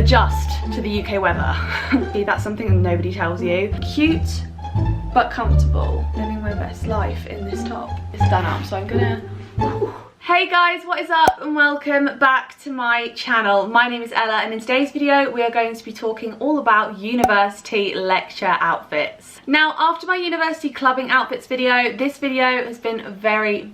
adjust to the UK weather. See, that's something that nobody tells you. Cute but comfortable. Living my best life in this top. It's done up, so I'm gonna... Hey guys, what is up and welcome back to my channel. My name is Ella and in today's video we are going to be talking all about university lecture outfits. Now, after my university clubbing outfits video, this video has been very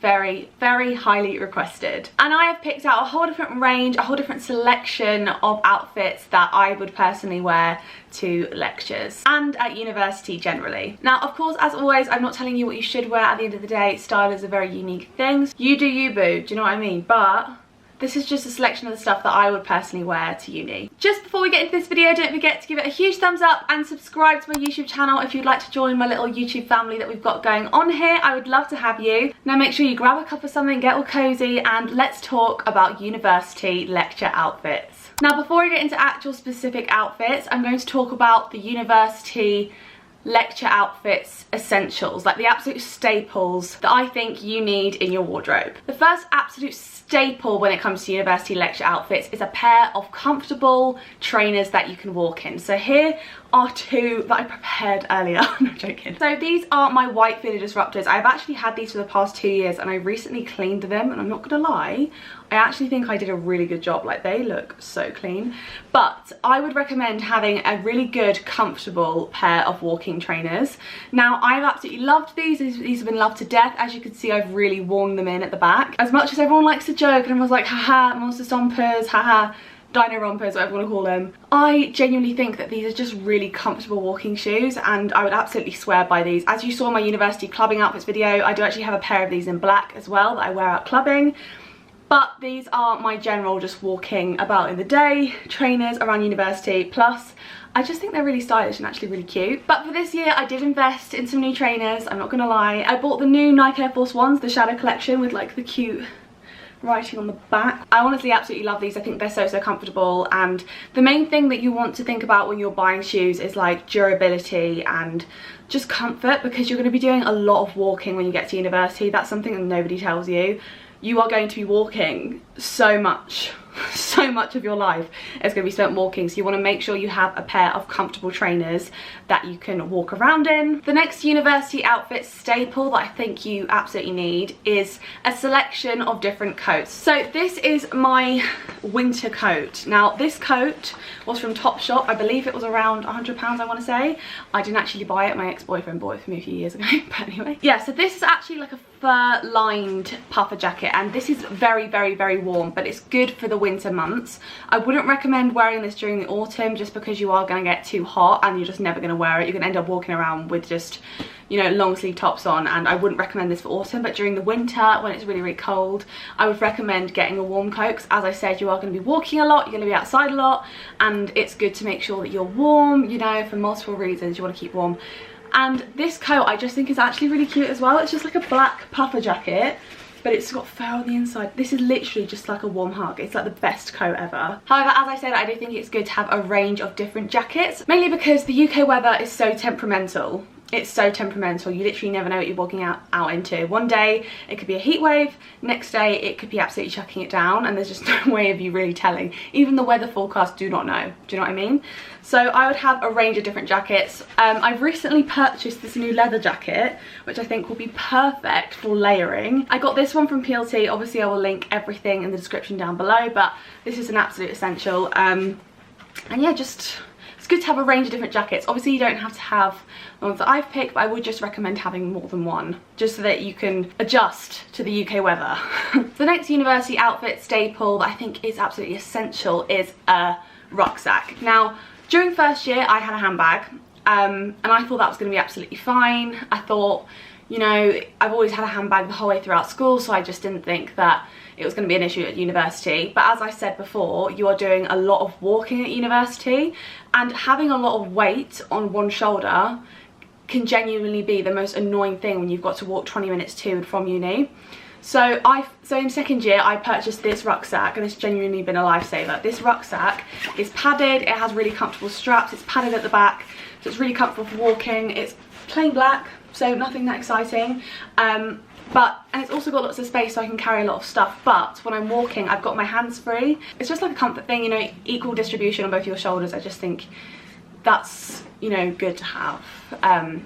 highly requested. And I have picked out a whole different range, a whole different selection of outfits that I would personally wear to lectures and at university generally. Now, of course, as always, I'm not telling you what you should wear. At the end of the day, style is a very unique thing. You do you, boo, do you know what I mean? But this is just a selection of the stuff that I would personally wear to uni. Just before we get into this video, don't forget to give it a huge thumbs up and subscribe to my YouTube channel if you'd like to join my little YouTube family that we've got going on here. I would love to have you. Now make sure you grab a cup of something, get all cozy, and let's talk about university lecture outfits. Now, before I get into actual specific outfits, I'm going to talk about the university lecture outfits essentials, like the absolute staples that I think you need in your wardrobe. The first absolute staple when it comes to university lecture outfits is a pair of comfortable trainers that you can walk in. So here are two that I prepared earlier. No, joking. So these are my white fitted disruptors. I've actually had these for the past 2 years and I recently cleaned them, and I'm not gonna lie, I actually think I did a really good job. Like, they look so clean. But I would recommend having a really good, comfortable pair of walking trainers. Now, I've absolutely loved these. These have been loved to death. As you can see, I've really worn them in at the back. As much as everyone likes to joke and everyone's like, haha, monster stompers, haha, dino rompers, whatever you want to call them, I genuinely think that these are just really comfortable walking shoes, and I would absolutely swear by these. As you saw in my university clubbing outfits video, I do actually have a pair of these in black as well that I wear out clubbing. But these are my general just walking about in the day trainers around university. Plus, I just think they're really stylish and actually really cute. But for this year, I did invest in some new trainers, I'm not gonna lie. I bought the new Nike Air Force Ones, the Shadow Collection, with like the cute writing on the back. I honestly absolutely love these. I think they're so comfortable, and the main thing that you want to think about when you're buying shoes is like durability and just comfort, because you're going to be doing a lot of walking when you get to university. That's something that nobody tells you. You are going to be walking so much of your life is going to be spent walking, so you want to make sure you have a pair of comfortable trainers that you can walk around in. The next university outfit staple that I think you absolutely need is a selection of different coats. So this is my winter coat. Now, this coat was from Topshop. I believe it was around £100, I want to say. I didn't actually buy it, my ex-boyfriend bought it for me a few years ago. But anyway, yeah, so this is actually like a fur lined puffer jacket, and this is very warm, but it's good for the winter months. I wouldn't recommend wearing this during the autumn just because you are going to get too hot and you're just never going to wear it. You're going to end up walking around with just, you know, long sleeve tops on, and I wouldn't recommend this for autumn. But during the winter, when it's really cold, I would recommend getting a warm coat, because as I said, you are going to be walking a lot, you're going to be outside a lot, and it's good to make sure that you're warm, you know, for multiple reasons. You want to keep warm. And this coat I just think is actually really cute as well. It's just like a black puffer jacket, but it's got fur on the inside. This is literally just like a warm hug. It's like the best coat ever. However, as I said, I do think it's good to have a range of different jackets, mainly because the UK weather is so temperamental. It's so temperamental. You literally never know what you're walking out into. One day it could be a heat wave, next day it could be absolutely chucking it down, and there's just no way of you really telling. Even the weather forecast do not know. Do you know what I mean? So I would have a range of different jackets. I've recently purchased this new leather jacket, which I think will be perfect for layering. I got this one from PLT. Obviously I will link everything in the description down below, but this is an absolute essential. And yeah, just it's good to have a range of different jackets. Obviously you don't have to have the ones that I've picked, but I would just recommend having more than one, just so that you can adjust to the UK weather. The next university outfit staple that I think is absolutely essential is a rucksack. Now, during first year I had a handbag, and I thought that was going to be absolutely fine. I thought, you know, I've always had a handbag the whole way throughout school, so I just didn't think that it was going to be an issue at university. But as I said before, you are doing a lot of walking at university, and having a lot of weight on one shoulder can genuinely be the most annoying thing when you've got to walk 20 minutes to and from uni. So in second year I purchased this rucksack, and it's genuinely been a lifesaver. This rucksack is padded, it has really comfortable straps, it's padded at the back, so it's really comfortable for walking. It's plain black, so nothing that exciting. And it's also got lots of space, so I can carry a lot of stuff. But when I'm walking, I've got my hands free. It's just like a comfort thing, you know, equal distribution on both your shoulders. I just think that's, you know, good to have.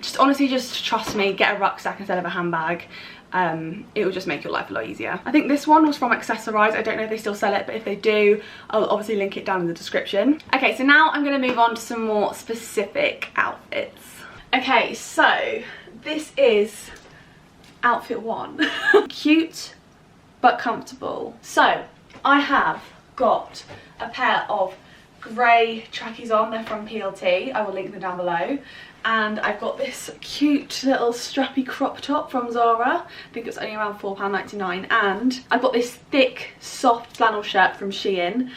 Just honestly, just trust me, get a rucksack instead of a handbag. It will just make your life a lot easier. I think this one was from Accessorize. I don't know if they still sell it, but if they do, I'll obviously link it down in the description. Okay, so now I'm going to move on to some more specific outfits. Okay, so this is outfit 1. Cute but comfortable. So I have got a pair of grey trackies on. They're from PLT. I will link them down below. And I've got this cute little strappy crop top from Zara. I think it's only around £4.99. And I've got this thick, soft flannel shirt from Shein,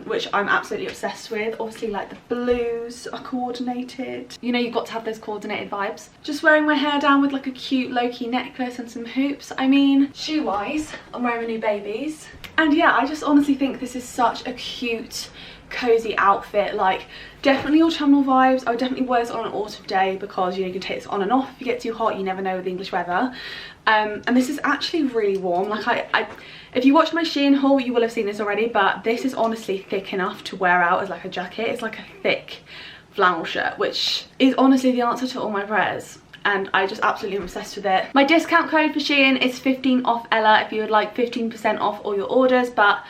which I'm absolutely obsessed with. Obviously, like, the blues are coordinated. You know, you've got to have those coordinated vibes. Just wearing my hair down with like a cute low-key necklace and some hoops. I mean, shoe-wise, I'm wearing my new babies. And yeah, I just honestly think this is such a cute, cozy outfit. Like, definitely autumnal vibes. I would definitely wear this on an autumn day because, you know, you can take this on and off. If you get too hot, you never know with the English weather. And this is actually really warm. Like, if you watched my Shein haul, you will have seen this already, but this is honestly thick enough to wear out as like a jacket. It's like a thick flannel shirt, which is honestly the answer to all my prayers. And I just absolutely am obsessed with it. My discount code for Shein is 15 off Ella if you would like 15% off all your orders. But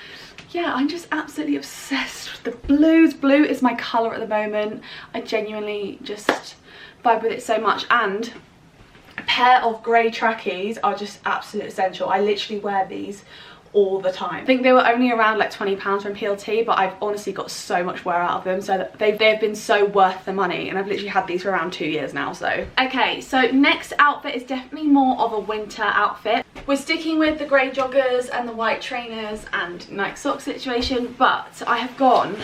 yeah, I'm just absolutely obsessed with the blues. Blue is my colour at the moment. I genuinely just vibe with it so much. And a pair of grey trackies are just absolute essential. I literally wear these all the time. I think they were only around like £20 from PLT, but I've honestly got so much wear out of them, so that they've been so worth the money, and I've literally had these for around 2 years now. So okay, so next outfit is definitely more of a winter outfit. We're sticking with the grey joggers and the white trainers and Nike sock situation, but I have gone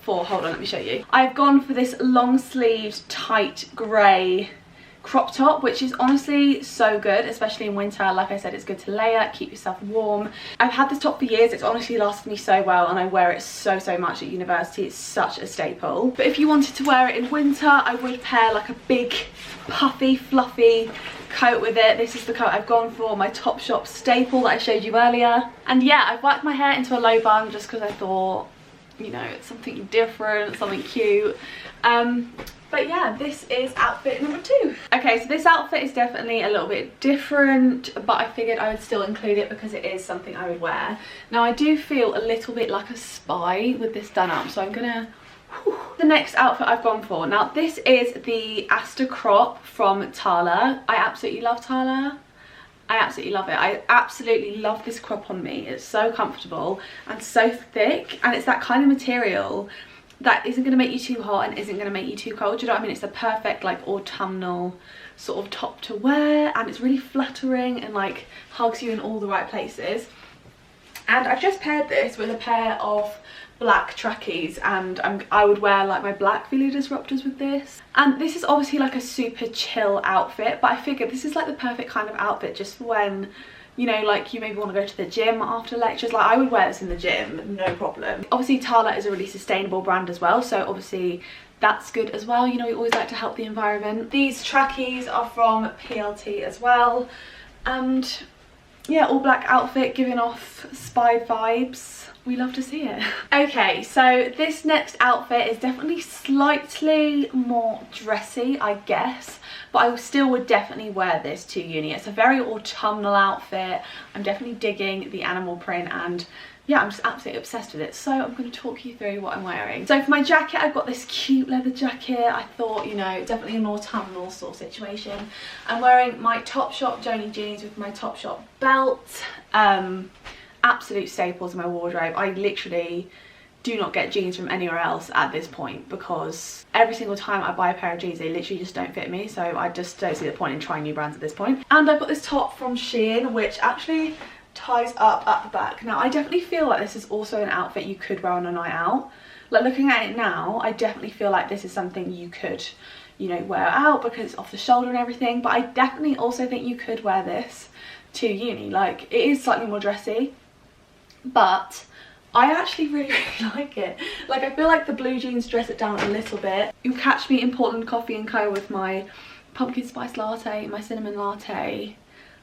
for, hold on, let me show you. I've gone for this long sleeved tight grey crop top, which is honestly so good, especially in winter. Like I said, it's good to layer, keep yourself warm. I've had this top for years. It's honestly lasted me so well, and I wear it so much at university. It's such a staple. But if you wanted to wear it in winter, I would pair like a big puffy fluffy coat with it. This is the coat I've gone for, my Topshop staple that I showed you earlier. And yeah, I've worked my hair into a low bun just because I thought, you know, it's something different, something cute. But yeah, this is outfit number 2. Okay, so this outfit is definitely a little bit different, but I figured I would still include it because it is something I would wear. Now, I do feel a little bit like a spy with this done up, so I'm gonna... The next outfit I've gone for. Now, this is the Asta crop from Tala. I absolutely love Tala. I absolutely love it. I absolutely love this crop on me. It's so comfortable and so thick, and it's that kind of material that isn't going to make you too hot and isn't going to make you too cold. Do you know what I mean? It's the perfect like autumnal sort of top to wear, and it's really flattering and like hugs you in all the right places. And I've just paired this with a pair of black trackies, and I would wear like my black Velour Disruptors with this. And this is obviously like a super chill outfit, but I figured this is like the perfect kind of outfit just for when, you know, like you maybe want to go to the gym after lectures. Like, I would wear this in the gym, no problem. Obviously, Tala is a really sustainable brand as well, so obviously that's good as well. You know, we always like to help the environment. These trackies are from PLT as well, and yeah, all black outfit giving off spy vibes. We love to see it. Okay, so this next outfit is definitely slightly more dressy, I guess, but I still would definitely wear this to uni. It's a very autumnal outfit. I'm definitely digging the animal print, and yeah, I'm just absolutely obsessed with it. So I'm going to talk you through what I'm wearing. So for my jacket, I've got this cute leather jacket. I thought, you know, definitely an autumnal sort of situation. I'm wearing my Topshop Joni jeans with my Topshop belt. Absolute staples in my wardrobe. I literally do not get jeans from anywhere else at this point, because every single time I buy a pair of jeans, they literally just don't fit me. So I just don't see the point in trying new brands at this point. And I've got this top from Shein, which actually ties up at the back. Now, I definitely feel like this is also an outfit you could wear on a night out. Like, looking at it now, I definitely feel like this is something you could, you know, wear out because it's off the shoulder and everything. But I definitely also think you could wear this to uni. Like, it is slightly more dressy, but I actually really like it. Like, I feel like the blue jeans dress it down a little bit. You'll catch me in Portland Coffee & Co with my pumpkin spice latte, my cinnamon latte,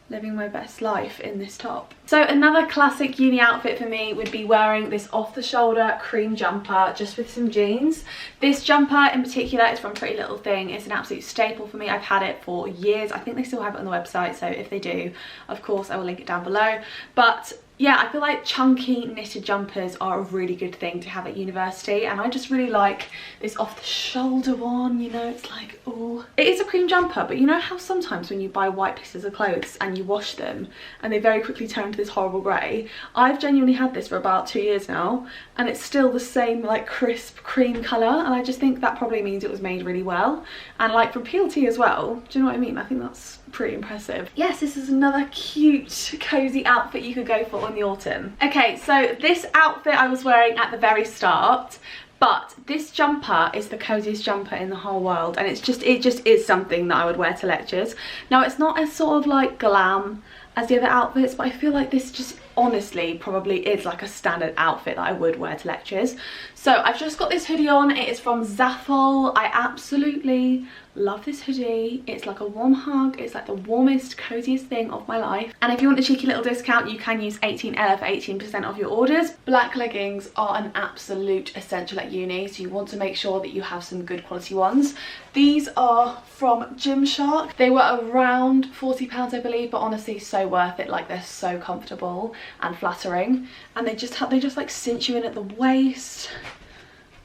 living my best life in this top. So another classic uni outfit for me would be wearing this off the shoulder cream jumper just with some jeans. This jumper in particular is from Pretty Little Thing. It's an absolute staple for me. I've had it for years. I think they still have it on the website, so if they do, of course I will link it down below. But yeah, I feel like chunky knitted jumpers are a really good thing to have at university, and I just really like this off the shoulder one, you know. It's like, oh, it is a cream jumper, but you know how sometimes when you buy white pieces of clothes and you wash them and they very quickly turn to this horrible grey? I've genuinely had this for about 2 years now, and it's still the same like crisp cream colour, and I just think that probably means it was made really well, and like from PLT as well. Do you know what I mean? I think that's pretty impressive. Yes, this is another cute cozy outfit you could go for in the autumn. Okay, so this outfit I was wearing at the very start, but this jumper is the coziest jumper in the whole world, and it just is something that I would wear to lectures. Now, it's not as sort of like glam as the other outfits, but I feel like this just honestly probably is like a standard outfit that I would wear to lectures. So I've just got this hoodie on. It is from Zaful. I absolutely love this hoodie. It's like a warm hug. It's like the warmest, coziest thing of my life. And if you want a cheeky little discount, you can use 18ella for 18% off your orders. Black leggings are an absolute essential at uni, so you want to make sure that you have some good quality ones. These are from Gymshark. They were around £40, I believe, but honestly so worth it. Like, they're so comfortable and flattering, and they just like cinch you in at the waist,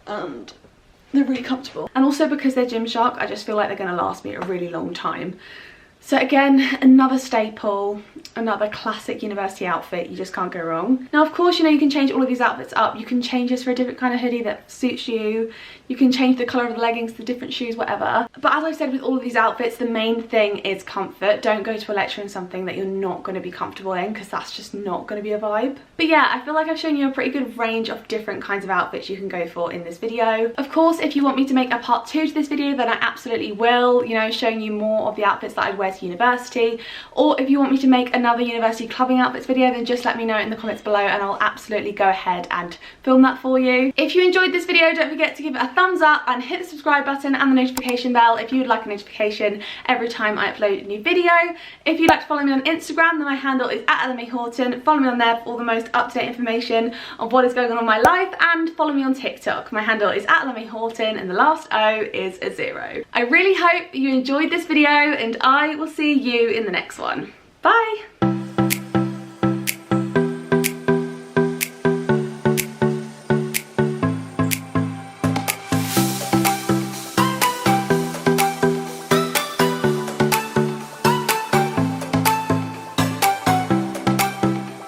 and they're really comfortable. And also because they're Gymshark, I just feel like they're going to last me a really long time. So again, another staple, another classic university outfit. You just can't go wrong. Now, of course, you know, you can change all of these outfits up. You can change this for a different kind of hoodie that suits you. You can change the colour of the leggings, the different shoes, whatever. But as I've said with all of these outfits, the main thing is comfort. Don't go to a lecture in something that you're not going to be comfortable in, because that's just not going to be a vibe. But yeah, I feel like I've shown you a pretty good range of different kinds of outfits you can go for in this video. Of course, if you want me to make a part 2 to this video, then I absolutely will, you know, showing you more of the outfits that I'd wear to university. Or if you want me to make another university clubbing outfits video, then just let me know in the comments below, and I'll absolutely go ahead and film that for you. If you enjoyed this video, don't forget to give it a thumbs up and hit the subscribe button and the notification bell if you would like a notification every time I upload a new video. If you'd like to follow me on Instagram, then my handle is @ella.houghton. Follow me on there for all the most up-to-date information on what is going on in my life, and follow me on TikTok. My handle is @ella.houghton and the last O is a 0. I really hope you enjoyed this video, and I will see you in the next one. Bye!